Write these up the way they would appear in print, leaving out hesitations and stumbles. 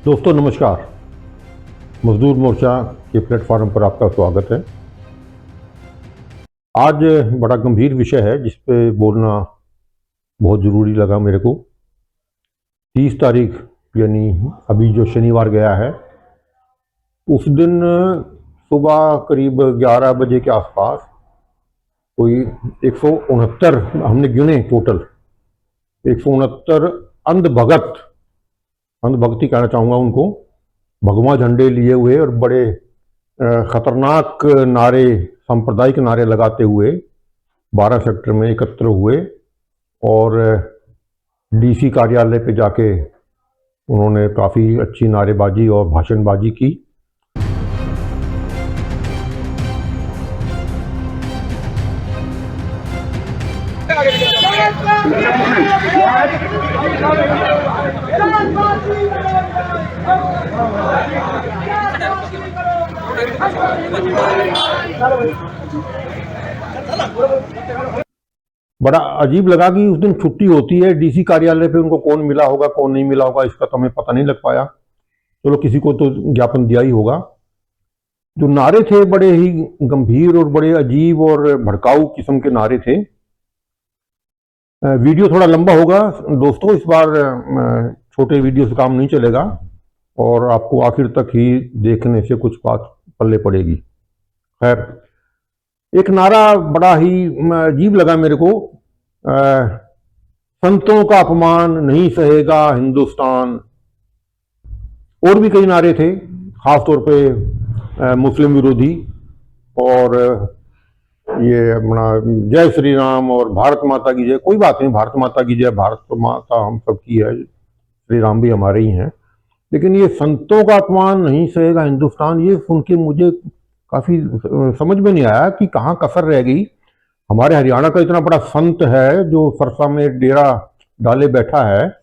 दोस्तों नमस्कार। मजदूर मोर्चा के प्लेटफॉर्म पर आपका स्वागत है। आज बड़ा गंभीर विषय है जिस पे बोलना बहुत ज़रूरी लगा मेरे को। 30 तारीख यानी अभी जो शनिवार गया है, उस दिन सुबह करीब 11 बजे के आसपास कोई 169 हमने गिने टोटल 169 अंधभक्ति कहना चाहूँगा उनको, भगवा झंडे लिए हुए और बड़े खतरनाक नारे, सांप्रदायिक नारे लगाते हुए 12 सेक्टर में एकत्र हुए और डीसी कार्यालय पे जाके उन्होंने काफ़ी अच्छी नारेबाजी और भाषणबाजी की। बड़ा अजीब लगा कि उस दिन छुट्टी होती है, डीसी कार्यालय पे उनको कौन मिला होगा कौन नहीं मिला होगा इसका तो हमें पता नहीं लग पाया। चलो किसी को तो ज्ञापन दिया ही होगा। जो नारे थे बड़े ही गंभीर और बड़े अजीब और भड़काऊ किस्म के नारे थे। वीडियो थोड़ा लंबा होगा दोस्तों, इस बार छोटे वीडियो से काम नहीं चलेगा और आपको आखिर तक ही देखने से कुछ बात पल्ले पड़ेगी। खैर, एक नारा बड़ा ही अजीब लगा मेरे को। संतों का अपमान नहीं सहेगा हिंदुस्तान। और भी कई नारे थे, खासतौर पे मुस्लिम विरोधी और ये अपना जय श्री राम और भारत माता की जय। कोई बात नहीं, भारत माता की जय, भारत माता हम सबकी है, श्री राम भी हमारे ही हैं। लेकिन ये संतों का अपमान नहीं सहेगा हिंदुस्तान, ये सुन के मुझे काफ़ी समझ में नहीं आया कि कहाँ कसर रह गई। हमारे हरियाणा का इतना बड़ा संत है जो सरसा में डेरा डाले बैठा है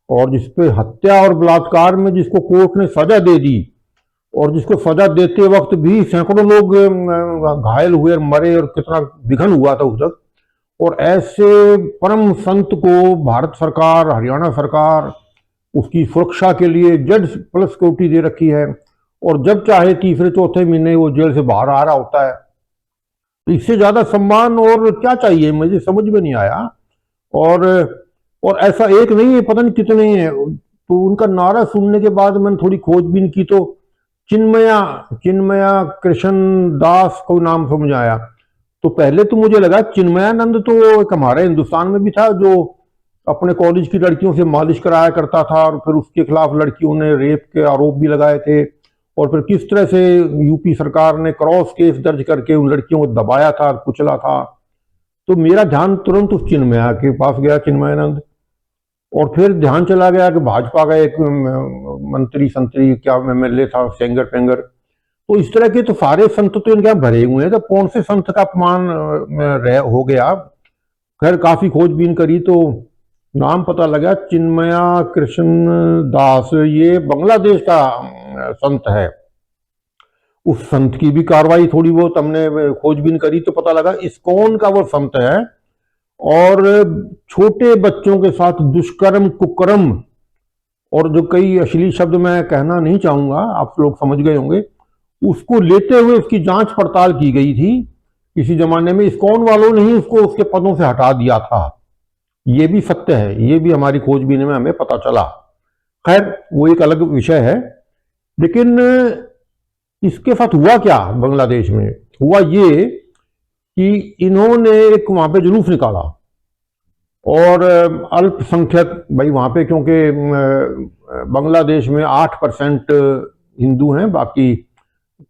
और जिसपे हत्या और बलात्कार में जिसको कोर्ट ने सजा दे दी और जिसको सजा देते वक्त भी सैकड़ों लोग घायल हुए और मरे और कितना विघन हुआ था उस वक्त। और ऐसे परम संत को भारत सरकार, हरियाणा सरकार उसकी सुरक्षा के लिए जज प्लस सिक्योरिटी दे रखी है और जब चाहे तीसरे चौथे महीने वो जेल से बाहर आ रहा होता है। तो इससे ज्यादा सम्मान और क्या चाहिए, मुझे समझ में नहीं आया। और ऐसा एक नहीं है, पता नहीं कितने हैं। तो उनका नारा सुनने के बाद मैंने थोड़ी खोजबीन की तो चिन्मया कृष्ण दास को नाम समझ आया। तो पहले तो मुझे लगा चिन्मयानंद तो एक हमारे हिंदुस्तान में भी था जो अपने कॉलेज की लड़कियों से मालिश कराया करता था और फिर उसके खिलाफ लड़कियों ने रेप के आरोप भी लगाए थे और फिर किस तरह से यूपी सरकार ने क्रॉस केस दर्ज करके उन लड़कियों को दबाया था, कुचला था। तो मेरा ध्यान तुरंत उस चिन्मया के पास गया, चिन्मयानंद। और फिर ध्यान चला गया कि भाजपा का एक मंत्री संतरी क्या एमएलए था, सेंगर पेंगर। तो इस तरह के तो सारे संत तो इनके यहाँ भरे हुए हैं, तो कौन से संत का अपमान हो गया। खैर काफी खोजबीन करी तो नाम पता लगा, चिन्मया कृष्ण दास, ये बांग्लादेश का संत है। उस संत की भी कार्रवाई थोड़ी बहुत हमने खोजबीन करी तो पता लगा इस्कॉन का वो संत है और छोटे बच्चों के साथ दुष्कर्म कुकर्म और जो कई अश्लील शब्द मैं कहना नहीं चाहूंगा, आप लोग समझ गए होंगे, उसको लेते हुए उसकी जांच पड़ताल की गई थी। किसी जमाने में इस्कॉन वालों ने ही उसको उसके पदों से हटा दिया था। ये भी सत्य है, ये भी हमारी खोजबीन में हमें पता चला। खैर वो एक अलग विषय है। लेकिन इसके साथ हुआ क्या बांग्लादेश में? हुआ ये कि इन्होंने एक वहां पे जुलूस निकाला और अल्पसंख्यक भाई वहां पे, क्योंकि बांग्लादेश में 8% हिंदू हैं, बाकी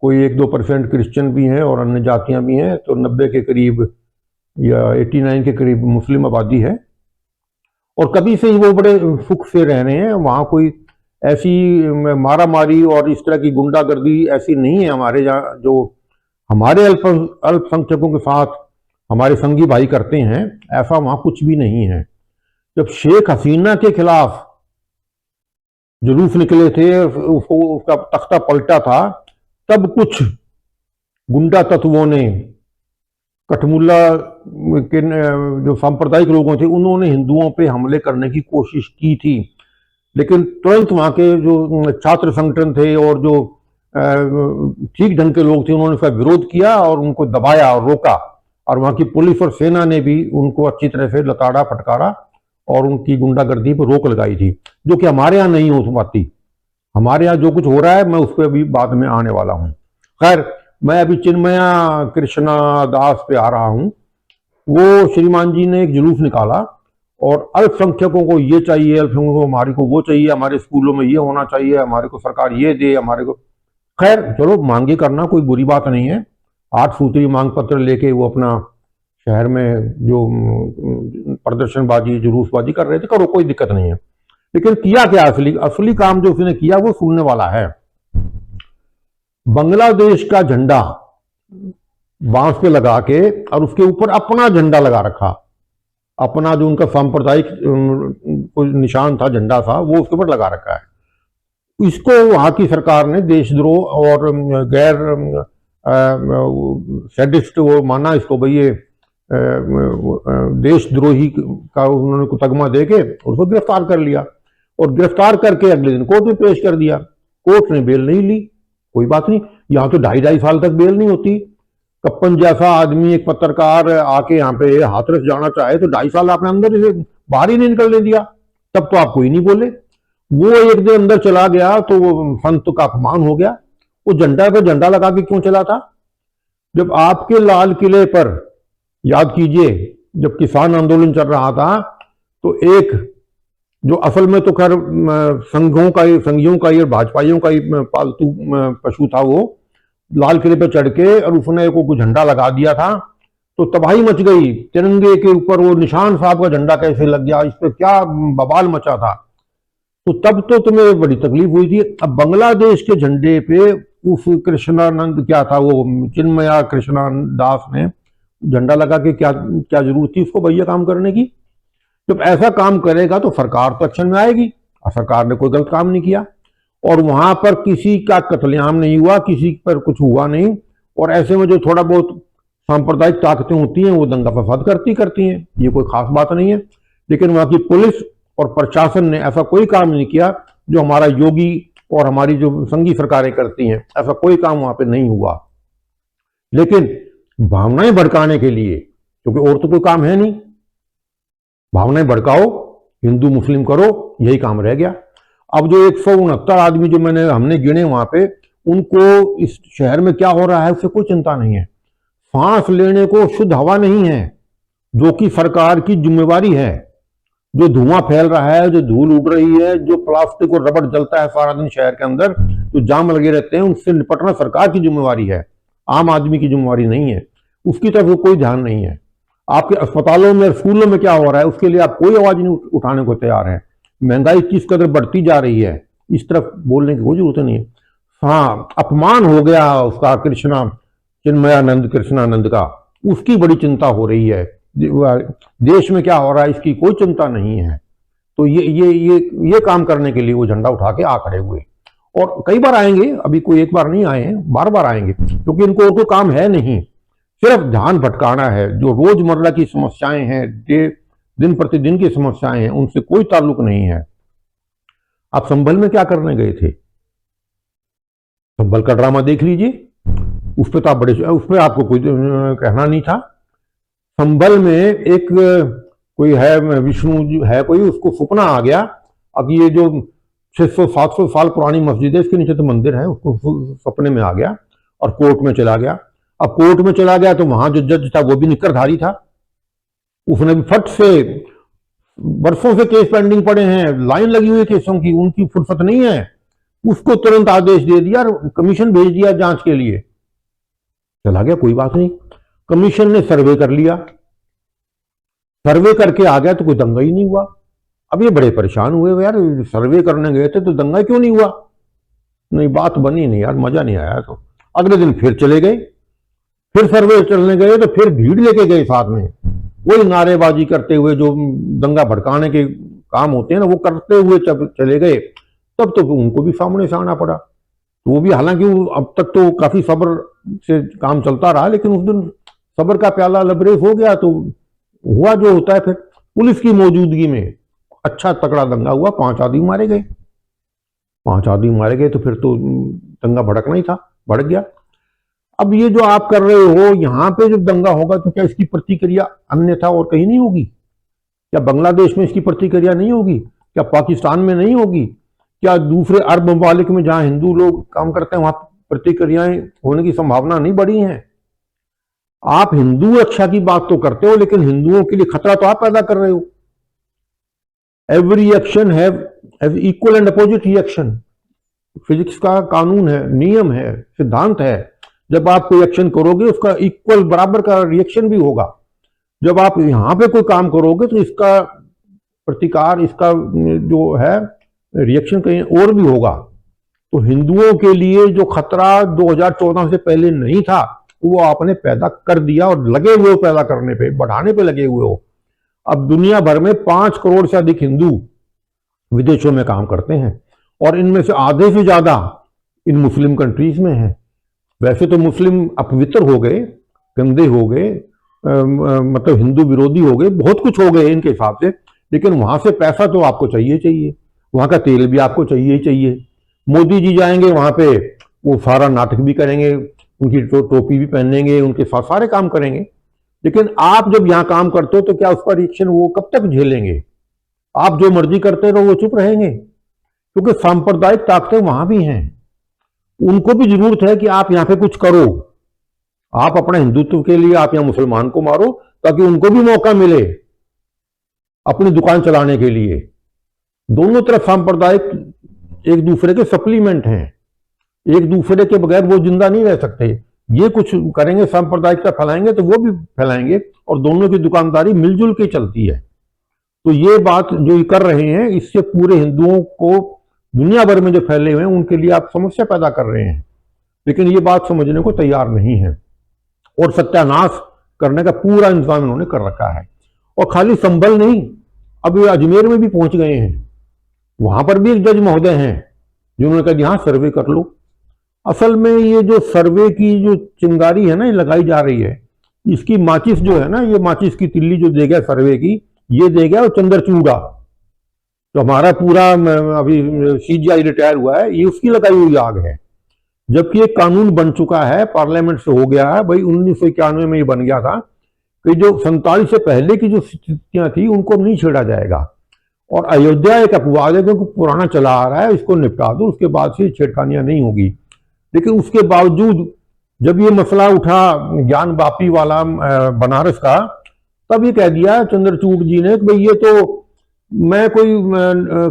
कोई 1-2% क्रिश्चियन भी हैं और अन्य जातियां भी हैं, तो 90 के करीब या 89 के करीब मुस्लिम आबादी है। और कभी से ही वो बड़े सुख से रह रहे हैं वहाँ। कोई ऐसी मारा मारी और इस तरह की गुंडागर्दी ऐसी नहीं है हमारे यहाँ, जो हमारे अल्पसंख्यकों के साथ हमारे संगी भाई करते हैं, ऐसा वहाँ कुछ भी नहीं है। जब शेख हसीना के खिलाफ जुलूस निकले थे, उसका तख्ता पलटा था, तब कुछ गुंडा तत्वों ने, कठमुल्ला के जो सांप्रदायिक लोगों थे, उन्होंने हिंदुओं पे हमले करने की कोशिश की थी। लेकिन तुरंत वहां के जो छात्र संगठन थे और जो ठीक ढंग के लोग थे, उन्होंने उसका विरोध किया और उनको दबाया और रोका, और वहां की पुलिस और सेना ने भी उनको अच्छी तरह से लताड़ा फटकारा और उनकी गुंडागर्दी पर रोक लगाई थी, जो कि हमारे यहाँ नहीं हो पाती। हमारे यहाँ जो कुछ हो रहा है, मैं उस पर अभी बाद में आने वाला हूँ। खैर, मैं अभी चिन्मया कृष्णा दास पे आ रहा हूँ। वो श्रीमान जी ने एक जुलूस निकाला और अल्पसंख्यकों को ये चाहिए, अल्पसंख्यकों को, हमारे को वो चाहिए, हमारे स्कूलों में ये होना चाहिए, हमारे को सरकार ये दे, हमारे को। खैर चलो, मांगे करना कोई बुरी बात नहीं है। 8 सूत्री मांग पत्र लेके वो अपना शहर में जो प्रदर्शनबाजी जुलूसबाजी कर रहे थे, करो, कोई दिक्कत नहीं है। लेकिन किया क्या, असली काम जो उसने किया वो सुनने वाला है। बांग्लादेश का झंडा बांस पे लगा के और उसके ऊपर अपना झंडा लगा रखा, अपना जो उनका सांप्रदायिक कोई निशान था, झंडा था, वो उसके ऊपर लगा रखा है। इसको वहां की सरकार ने देशद्रोह और गैर सैडिस्ट वो माना इसको, भाई ये देशद्रोही का उन्होंने तगमा देके उसको गिरफ्तार कर लिया और गिरफ्तार करके अगले दिन कोर्ट में पेश कर दिया। कोर्ट ने बेल नहीं ली, कोई बात नहीं। यहाँ तो 2.5 साल तक बेल नहीं होती। कप्पन जैसा आदमी, एक पत्रकार आके यहाँ पे हाथरस जाना चाहे तो 2.5 साल आपने अंदर इसे बाहर ही नहीं निकलने दिया, तब तो आप कोई नहीं बोले। वो एक दिन अंदर चला गया तो वो संत का अपमान हो गया। वो झंडा पे झंडा लगा के क्यों चला था? जब आपके लाल किले पर, याद कीजिए, जब किसान आंदोलन चल रहा था, तो एक जो असल में तो खैर संघियों का ही भाजपाइयों का ही पालतू पशु था, वो लाल किले पर चढ़ के और उसने को झंडा लगा दिया था, तो तबाही मच गई। तिरंगे के ऊपर वो निशान साहब का झंडा कैसे लग गया, इस पर क्या बवाल मचा था। तो तब तो तुम्हें बड़ी तकलीफ हुई थी। अब बांग्लादेश के झंडे पे उस कृष्णानंद, क्या था वो, चिन्मया कृष्णा दास ने झंडा लगा के क्या क्या जरूरत थी उसको भैया काम करने की? जब ऐसा काम करेगा तो सरकार तो एक्शन में आएगी, और सरकार ने कोई गलत काम नहीं किया और वहां पर किसी का कत्लेआम नहीं हुआ, किसी पर कुछ हुआ नहीं। और ऐसे में जो थोड़ा बहुत सांप्रदायिक ताकतें होती हैं वो दंगा फसाद करती हैं, ये कोई खास बात नहीं है। लेकिन वहां की पुलिस और प्रशासन ने ऐसा कोई काम नहीं किया जो हमारा योगी और हमारी जो संघी सरकारें करती हैं, ऐसा कोई काम वहां पे नहीं हुआ। लेकिन भावनाएं भड़काने के लिए, क्योंकि और तो कोई काम है नहीं, भावनाएं भड़काओ, हिंदू मुस्लिम करो, यही काम रह गया। अब जो 169 आदमी जो हमने गिने वहां पे, उनको इस शहर में क्या हो रहा है उससे कोई चिंता नहीं है। सांस लेने को शुद्ध हवा नहीं है, जो कि सरकार की जिम्मेवारी है। जो धुआं फैल रहा है, जो धूल उड़ रही है, जो प्लास्टिक और रबड़ जलता है सारा दिन शहर के अंदर, जो जाम लगे रहते हैं, उनसे निपटना सरकार की जिम्मेवारी है, आम आदमी की जिम्मेवारी नहीं है। उसकी तरफ कोई ध्यान नहीं है। आपके अस्पतालों में, स्कूलों में क्या हो रहा है उसके लिए आप कोई आवाज नहीं उठाने को तैयार है। महंगाई किस कदर बढ़ती जा रही है, इस तरफ बोलने की कोई जरूरत नहीं है। हाँ, अपमान हो गया उसका, चिन्मयानंद कृष्णानंद का, उसकी बड़ी चिंता हो रही है। देश में क्या हो रहा है इसकी कोई चिंता नहीं है। तो ये काम करने के लिए वो झंडा उठा के आ खड़े हुए, और कई बार आएंगे, अभी कोई एक बार नहीं आए हैं, बार बार आएंगे, क्योंकि इनको और कोई काम है नहीं, सिर्फ ध्यान भटकाना है। जो रोजमर्रा की समस्याएं हैं, दिन प्रतिदिन की समस्याएं हैं, उनसे कोई ताल्लुक नहीं है। आप संभल में क्या करने गए थे? संभल का ड्रामा देख लीजिए, उस पर तो आप उस पर आपको कोई कहना नहीं था। संभल में एक कोई है, विष्णु है कोई, उसको सपना आ गया। अब ये जो 600-700 साल पुरानी मस्जिद है, इसके नीचे तो मंदिर है, उसको सपने में आ गया और कोर्ट में चला गया। अब कोर्ट में चला गया तो वहां जो जज था वो भी निकरधारी था, उसने भी फट से, वर्षों से केस पेंडिंग पड़े हैं, लाइन लगी हुई केसों की, उनकी फुर्सत नहीं है, उसको तुरंत आदेश दे दिया और कमीशन भेज दिया जांच के लिए। चला गया, कोई बात नहीं। कमीशन ने सर्वे कर लिया, सर्वे करके आ गया तो कोई दंगा ही नहीं हुआ। अब ये बड़े परेशान हुए, यार सर्वे करने गए थे तो दंगा क्यों नहीं हुआ? नहीं, बात बनी नहीं यार, मजा नहीं आया। तो अगले दिन फिर चले गए, फिर सर्वे चलने गए तो फिर भीड़ लेके गए साथ में, वही नारेबाजी करते हुए, जो दंगा भड़काने के काम होते हैं ना, वो करते हुए चले गए। तब तो उनको भी सामने से आना पड़ा। तो वो भी, हालांकि अब तक तो काफी सब्र से काम चलता रहा, लेकिन उस दिन सब्र का प्याला लबरेज हो गया तो हुआ जो होता है। फिर पुलिस की मौजूदगी में अच्छा तगड़ा दंगा हुआ, 5 आदमी मारे गए। 5 आदमी मारे गए तो फिर तो दंगा भड़कना ही था, भड़क गया। अब ये जो आप कर रहे हो, यहां पे जब दंगा होगा तो क्या इसकी प्रतिक्रिया अन्यथा और कहीं नहीं होगी? क्या बांग्लादेश में इसकी प्रतिक्रिया नहीं होगी? क्या पाकिस्तान में नहीं होगी? क्या दूसरे अरब ममालिक में जहां हिंदू लोग काम करते हैं वहां प्रतिक्रियाएं होने की संभावना नहीं बढ़ी है? आप हिंदू रक्षा की बात तो करते हो, लेकिन हिंदुओं के लिए खतरा तो आप पैदा कर रहे हो। Every action have equal and opposite reaction. Physics का कानून है, नियम है, सिद्धांत है। जब आप कोई एक्शन करोगे उसका इक्वल बराबर का रिएक्शन भी होगा। जब आप यहां पे कोई काम करोगे तो इसका प्रतिकार, इसका जो है रिएक्शन कहीं और भी होगा। तो हिंदुओं के लिए जो खतरा 2014 से पहले नहीं था वो आपने पैदा कर दिया, और लगे हुए हो पैदा करने पे, बढ़ाने पे लगे हुए हो। अब दुनिया भर में 5 करोड़ से अधिक हिंदू विदेशों में काम करते हैं, और इनमें से आधे से ज्यादा इन मुस्लिम कंट्रीज में है। वैसे तो मुस्लिम अपवित्र हो गए, गंदे हो गए, मतलब हिंदू विरोधी हो गए, बहुत कुछ हो गए इनके हिसाब से, लेकिन वहां से पैसा तो आपको चाहिए चाहिए, वहां का तेल भी आपको चाहिए चाहिए। मोदी जी जाएंगे वहां पे, वो सारा नाटक भी करेंगे, उनकी टोपी भी पहनेंगे, उनके साथ सारे काम करेंगे, लेकिन आप जब यहां काम करते हो तो क्या उसका रिएक्शन वो कब तक झेलेंगे? आप जो मर्जी करते रहो वो चुप रहेंगे, क्योंकि सांप्रदायिक ताकतें वहां भी हैं। उनको भी जरूरत है कि आप यहां पे कुछ करो। आप अपने हिंदुत्व के लिए आप यहां मुसलमान को मारो ताकि उनको भी मौका मिले अपनी दुकान चलाने के लिए। दोनों तरफ सांप्रदायिक एक दूसरे के सप्लीमेंट हैं, एक दूसरे के बगैर वो जिंदा नहीं रह सकते। ये कुछ करेंगे, सांप्रदायिकता फैलाएंगे तो वो भी फैलाएंगे, और दोनों की दुकानदारी मिलजुल के चलती है। तो ये बात जो कर रहे हैं, इससे पूरे हिंदुओं को दुनिया भर में जो फैले हुए हैं उनके लिए आप समस्या पैदा कर रहे हैं, लेकिन ये बात समझने को तैयार नहीं है, और सत्यानाश करने का पूरा इंतजाम इन्होंने कर रखा है। और खाली संभल नहीं, अब ये अजमेर में भी पहुंच गए हैं। वहां पर भी एक जज महोदय हैं जिन्होंने कहा यहां सर्वे कर लो। असल में ये जो सर्वे की जो चिंगारी है ना, ये लगाई जा रही है, इसकी माचिस जो है ना, ये माचिस की तिल्ली जो दे गया सर्वे की, ये दे गया वो चंद्रचूड़ा। तो हमारा पूरा अभी सीजीआई रिटायर हुआ है, ये उसकी लगाई हुई आग है। जबकि एक कानून बन चुका है, पार्लियामेंट से हो गया है भाई, 1991 में ये बन गया था कि जो 47 से पहले की जो स्थितियां थी उनको नहीं छेड़ा जाएगा। और अयोध्या एक अपवाद है क्योंकि पुराना चला आ रहा है, इसको निपटा दो, उसके बाद से छेड़खानियां नहीं होगी। लेकिन उसके बावजूद जब ये मसला उठा ज्ञान वापी वाला बनारस का, तब ये कह दिया चंद्रचूड़ जी ने कि भाई ये तो मैं कोई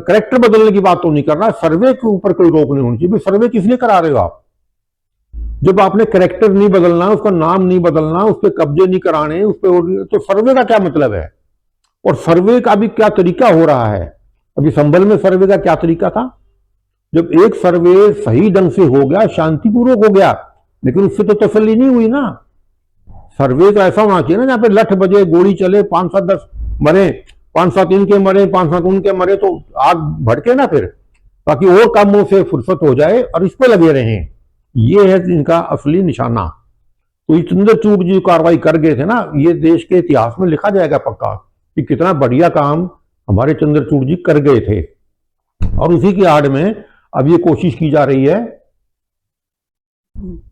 करेक्टर बदलने की बात तो नहीं कर रहा, सर्वे के ऊपर कोई रोक नहीं होनी चाहिए। भाई सर्वे किस लिए करा रहे हो आप? जब आपने करेक्टर नहीं बदलना, उसका नाम नहीं बदलना, उस पर कब्जे नहीं कराने, उस पर, तो सर्वे का क्या मतलब है? और सर्वे का भी क्या तरीका हो रहा है? अभी संभल में सर्वे का क्या तरीका था? जब एक सर्वे सही ढंग से हो गया, शांतिपूर्वक हो गया, लेकिन उससे तो तसल्ली नहीं हुई ना। सर्वे तो ऐसा होना चाहिए ना जहां पे लठ बजे, गोली चले, 5-7-10 मरे, 5-7 इनके मरे, 5-7 उनके मरे, तो आग भड़के ना फिर, ताकि और कामों से फुर्सत हो जाए और इस पे लगे रहें। ये है इनका असली निशाना। तो ये चंद्रचूड़ जी कार्रवाई कर गए थे ना, ये देश के इतिहास में लिखा जाएगा पक्का कि कितना बढ़िया काम हमारे चंद्रचूड़ जी कर गए थे। और उसी की आड़ में अब ये कोशिश की जा रही है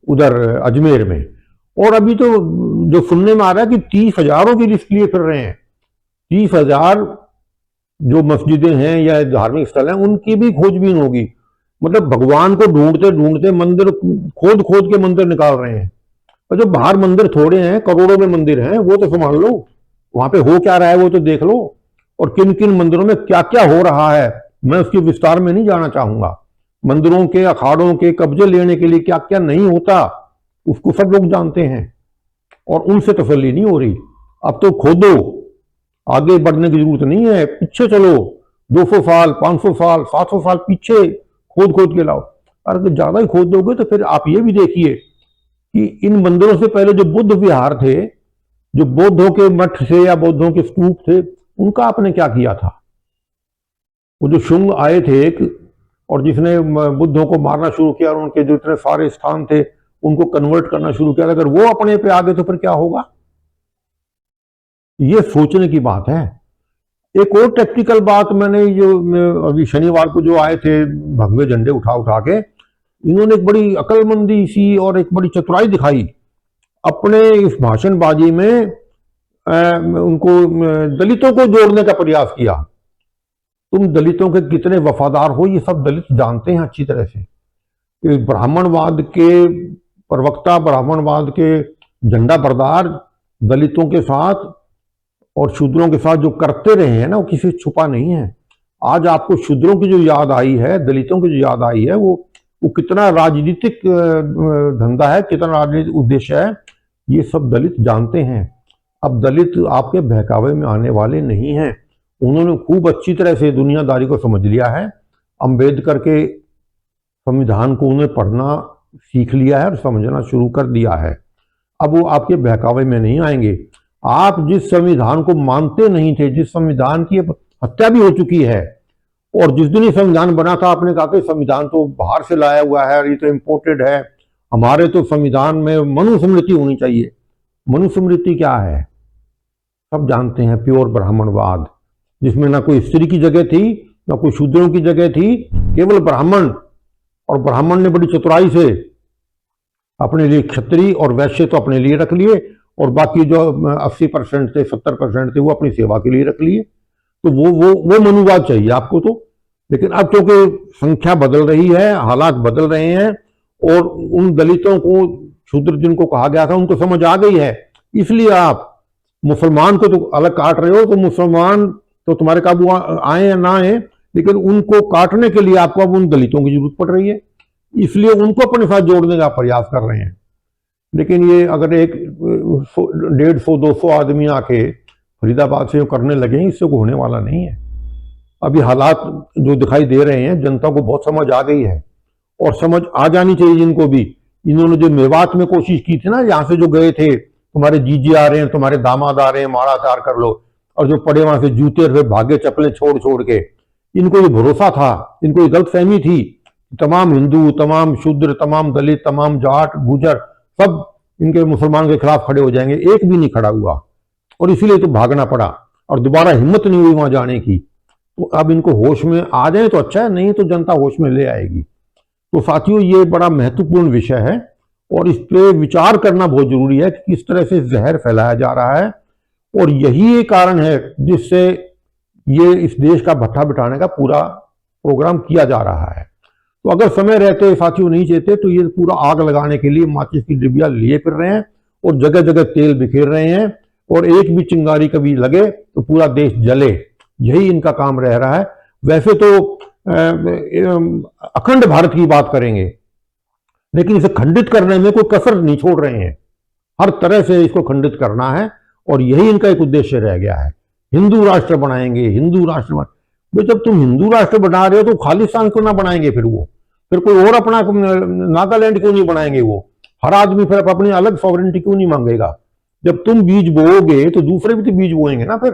उधर अजमेर में। और अभी तो जो सुनने में आ रहा है कि 30,000 की लिस्ट लिए फिर रहे हैं। 30,000 जो मस्जिदें हैं या धार्मिक स्थल हैं उनकी भी खोजबीन होगी। मतलब भगवान को ढूंढते ढूंढते मंदिर खोद खोद के मंदिर निकाल रहे हैं। और जो बाहर मंदिर थोड़े हैं, करोड़ों में मंदिर हैं, वो तो संभाल लो, वहां पे हो क्या रहा है वो तो देख लो, और किन किन मंदिरों में क्या क्या हो रहा है मैं उसके विस्तार में नहीं जाना चाहूंगा। मंदिरों के, अखाड़ों के कब्जे लेने के लिए क्या क्या नहीं होता उसको सब लोग जानते हैं, और उनसे तसल्ली नहीं हो रही। अब तो खोदो, आगे बढ़ने की जरूरत नहीं है, पीछे चलो, 200 साल, 500 साल, 700 साल पीछे खोद खोद के लाओ। अगर ज्यादा ही खोद दोगे तो फिर आप ये भी देखिए कि इन मंदिरों से पहले जो बुद्ध विहार थे, जो बौद्धों के मठ थे या बौद्धों के स्तूप थे, उनका आपने क्या किया था? वो जो शुंग आए थे और जिसने बुद्धों को मारना शुरू किया और उनके जो इतने सारे स्थान थे उनको कन्वर्ट करना शुरू किया, अगर वो अपने पे आ गए तो फिर क्या होगा? ये सोचने की बात है। एक और टेक्निकल बात मैंने अभी शनिवार को जो आए थे भगवे झंडे उठा उठा के, इन्होंने एक बड़ी अकलमंदी सी और एक बड़ी चतुराई दिखाई अपने इस भाषणबाजी में। उनको दलितों को जोड़ने का प्रयास किया। तुम दलितों के कितने वफादार हो ये सब दलित जानते हैं अच्छी तरह से। ब्राह्मणवाद के प्रवक्ता, ब्राह्मणवाद के झंडा बरदार दलितों के साथ और शूद्रों के साथ जो करते रहे हैं ना, वो किसी से छुपा नहीं है। आज आपको शूद्रों की जो याद आई है, दलितों की जो याद आई है, वो कितना राजनीतिक धंधा है, कितना राजनीतिक उद्देश्य है, ये सब दलित जानते हैं। अब दलित आपके बहकावे में आने वाले नहीं हैं। उन्होंने खूब अच्छी तरह से दुनियादारी को समझ लिया है। अंबेडकर के संविधान को उन्हें पढ़ना सीख लिया है और समझना शुरू कर दिया है। अब वो आपके बहकावे में नहीं आएंगे। आप जिस संविधान को मानते नहीं थे, जिस संविधान की हत्या भी हो चुकी है, और जिस दिन ये संविधान बना था आपने कहा कि संविधान तो बाहर से लाया हुआ है, ये तो इम्पोर्टेड है, हमारे तो संविधान में मनुस्मृति होनी चाहिए। मनुस्मृति क्या है सब जानते हैं। प्योर ब्राह्मणवाद, जिसमें ना कोई स्त्री की जगह थी, ना कोई शूद्रों की जगह थी, केवल ब्राह्मण। और ब्राह्मण ने बड़ी चतुराई से अपने लिए क्षत्रिय और वैश्य तो अपने लिए रख लिए, और बाकी जो 80% थे, 70% थे, वो अपनी सेवा के लिए रख लिए। तो वो मनुवाद चाहिए आपको तो। लेकिन अब क्योंकि संख्या बदल रही है, हालात बदल रहे हैं, और उन दलितों को शूद्र जिनको कहा गया था उनको समझ आ गई है, इसलिए आप मुसलमान को तो अलग काट रहे हो। तो मुसलमान तो तुम्हारे काबू आए या ना आए, लेकिन उनको काटने के लिए आपको अब उन दलितों की जरूरत पड़ रही है, इसलिए उनको अपने साथ जोड़ने का प्रयास कर रहे हैं। लेकिन ये अगर 150-200 आदमी आके फरीदाबाद से करने लगे, इससे को होने वाला नहीं है। अभी हालात जो दिखाई दे रहे हैं, जनता को बहुत समझ आ गई है, और समझ आ जानी चाहिए जिनको भी। इन्होंने जो मेवात में कोशिश की थी ना, यहाँ से जो गए थे, तुम्हारे जीजे आ रहे हैं, तुम्हारे दामाद आ रहे हैं, माड़ा तार कर लो, और जो पड़े वहां से जूते फिर भागे चप्पलें छोड़ छोड़ के, इनको ये भरोसा था, इनको ये गलतफहमी थी, तमाम हिंदू, तमाम शूद्र, तमाम दलित, तमाम जाट गुजर सब इनके मुसलमान के खिलाफ खड़े हो जाएंगे। एक भी नहीं खड़ा हुआ, और इसीलिए तो भागना पड़ा, और दोबारा हिम्मत नहीं हुई वहां जाने की। तो अब इनको होश में आ जाए तो अच्छा है, नहीं तो जनता होश में ले आएगी। तो साथियों, ये बड़ा महत्वपूर्ण विषय है, और इस पे विचार करना बहुत जरूरी है कि किस तरह से जहर फैलाया जा रहा है, और यही एक कारण है जिससे ये इस देश का भट्ठा बिठाने का पूरा प्रोग्राम किया जा रहा है। तो अगर समय रहते साथियों नहीं चाहते तो ये पूरा आग लगाने के लिए माचिस की डिबिया लिए फिर रहे हैं, और जगह जगह तेल बिखेर रहे हैं, और एक भी चिंगारी कभी लगे तो पूरा देश जले, यही इनका काम रह रहा है। वैसे तो अखंड भारत की बात करेंगे, लेकिन इसे खंडित करने में कोई कसर नहीं छोड़ रहे हैं। हर तरह से इसको खंडित करना है, और यही इनका एक उद्देश्य रह गया है। हिंदू राष्ट्र बनाएंगे, हिंदू राष्ट्र भाई, जब तुम हिंदू राष्ट्र बना रहे हो तो खालिस्तान क्यों ना बनाएंगे? फिर कोई और अपना नागालैंड क्यों नहीं बनाएंगे? वो हर आदमी फिर अपनी अलग सॉवरेनिटी क्यों नहीं मांगेगा? जब तुम बीज बोओगे तो दूसरे भी तो बीज बोएंगे ना। फिर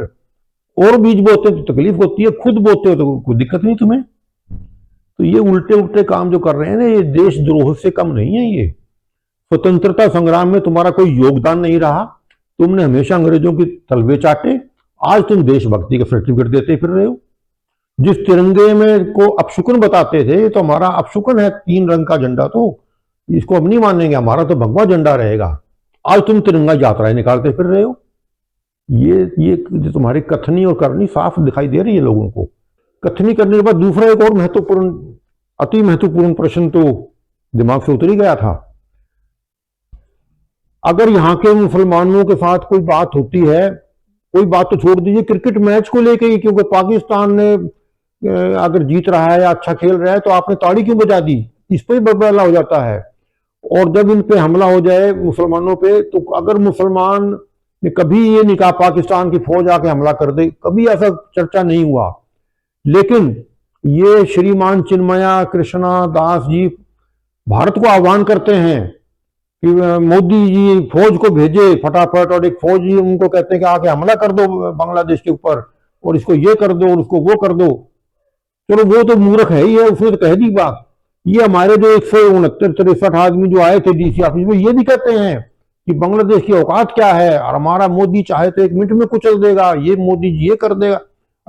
और बीज बोते तो तकलीफ होती है, खुद बोते हो तो कोई दिक्कत नहीं तुम्हें। तो ये उल्टे उल्टे काम जो कर रहे हैं ना, ये देशद्रोह से कम नहीं है। ये स्वतंत्रता संग्राम में तुम्हारा कोई योगदान नहीं रहा, तुमने हमेशा अंग्रेजों की तलवे चाटे, आज तुम देशभक्ति का सर्टिफिकेट देते फिर रहे हो। जिस तिरंगे में को अपशुकन बताते थे, तो हमारा अपशुकन है 3 रंग का झंडा, तो इसको अब नहीं मानेंगे, हमारा तो भगवा झंडा रहेगा। आज तुम तिरंगा यात्राएं निकालते फिर रहे हो। ये तुम्हारी कथनी और करनी साफ दिखाई दे रही है लोगों को। कथनी करने के बाद दूसरा एक और महत्वपूर्ण, अति महत्वपूर्ण प्रश्न तो दिमाग से उतर ही गया था। अगर यहाँ के मुसलमानों के साथ कोई बात होती है, कोई बात तो छोड़ दीजिए क्रिकेट मैच को लेके ही, क्योंकि पाकिस्तान ने अगर जीत रहा है या अच्छा खेल रहा है तो आपने ताड़ी क्यों बजा दी, इस पर ही बदला हो जाता है। और जब इन पे हमला हो जाए मुसलमानों पे, तो अगर मुसलमान ने कभी ये नहीं कहा पाकिस्तान की फौज आके हमला कर दे, कभी ऐसा चर्चा नहीं हुआ। लेकिन ये श्रीमान चिन्मया कृष्णा दास जी भारत को आह्वान करते हैं कि मोदी जी फौज को भेजे फटाफट, और एक फौज जी उनको कहते हैं कि आके हमला कर दो बांग्लादेश के ऊपर, और इसको ये कर दो और उसको वो कर दो। चलो वो तो मूर्ख है ही है, उसने तो कह दी बात। ये हमारे जो 169-63 आदमी जो आए थे डीसी ऑफिस में, ये भी कहते हैं कि बांग्लादेश की औकात क्या है, और हमारा मोदी चाहे तो 1 मिनट में कुचल देगा, ये मोदी जी ये कर देगा।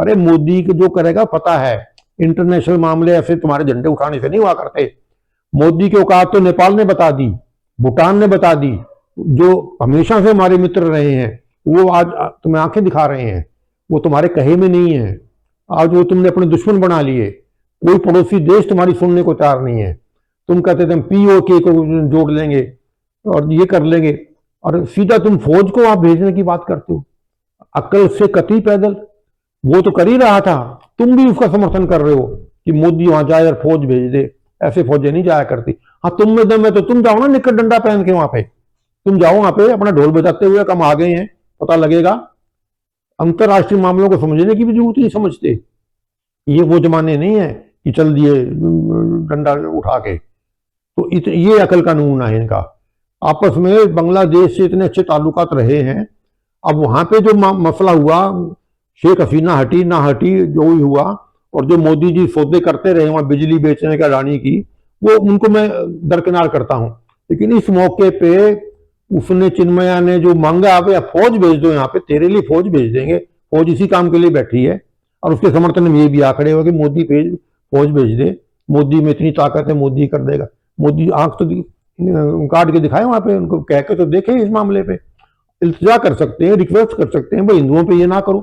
अरे मोदी को जो करेगा पता है, इंटरनेशनल मामले ऐसे तुम्हारे झंडे उठाने से नहीं हुआ करते। मोदी की औकात तो नेपाल ने बता दी, भूटान ने बता दी, जो हमेशा से हमारे मित्र रहे हैं वो आज तुम्हें आंखें दिखा रहे हैं, वो तुम्हारे कहे में नहीं है। आज वो तुमने अपने दुश्मन बना लिए, कोई पड़ोसी देश तुम्हारी सुनने को तैयार नहीं है। तुम कहते थे हम पीओके को जोड़ लेंगे और ये कर लेंगे, और सीधा तुम फौज को आप भेजने की बात करते हो। अक्ल से कतई पैदल, वो तो कर ही रहा था, तुम भी उसका समर्थन कर रहे हो कि मोदी वहां जाए और फौज भेज दे। ऐसे फौजें नहीं जाया करती। हाँ, तुम में दम है तो तुम जाओ ना निक्कर डंडा पहन के वहां पे, तुम जाओ वहां पे अपना ढोल बजाते हुए, कम आ गए हैं पता लगेगा। अंतरराष्ट्रीय मामलों को समझने की भी जरूरत नहीं समझते। ये वो जमाने नहीं है कि चल दिए डंडा उठा के। तो ये अकल का नमूना है इनका। आपस में बांग्लादेश से इतने अच्छे ताल्लुकात रहे हैं, अब वहां पे जो मसला हुआ, शेख हसीना हटी ना हटी, जो भी हुआ, और जो मोदी जी सौदे करते रहे वहां बिजली बेचने का अडानी की, वो उनको मैं दरकिनार करता हूं। लेकिन इस मौके पे उसने, चिन्मया ने जो मांगा, आप फौज भेज दो यहाँ पे, तेरे लिए फौज भेज देंगे, फौज इसी काम के लिए बैठी है। और उसके समर्थन में ये भी आंकड़े हो कि मोदी फौज भेज दे, मोदी में इतनी ताकत है, मोदी कर देगा। मोदी आंख तो काट के दिखाए वहां पे, उनको कह के तो देखे इस मामले पे। इल्तिजा कर सकते हैं, रिक्वेस्ट कर सकते हैं भाई हिंदुओं पे ये ना करो।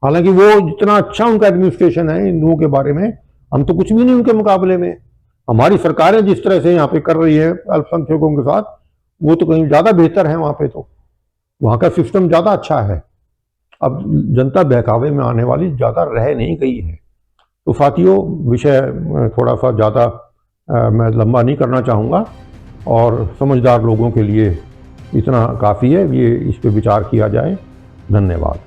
हालांकि वो जितना अच्छा उनका एडमिनिस्ट्रेशन है हिंदुओं के बारे में, हम तो कुछ भी नहीं उनके मुकाबले में। हमारी सरकारें जिस तरह से यहाँ पे कर रही है अल्पसंख्यकों के साथ, वो तो कहीं ज्यादा बेहतर है। वहां पे तो वहां का सिस्टम ज्यादा अच्छा है। अब जनता बहकावे में आने वाली ज्यादा रह नहीं गई है। तो साथियों, विषय थोड़ा सा ज्यादा मैं लंबा नहीं करना चाहूँगा, और समझदार लोगों के लिए इतना काफ़ी है, ये इस पर विचार किया जाए। धन्यवाद।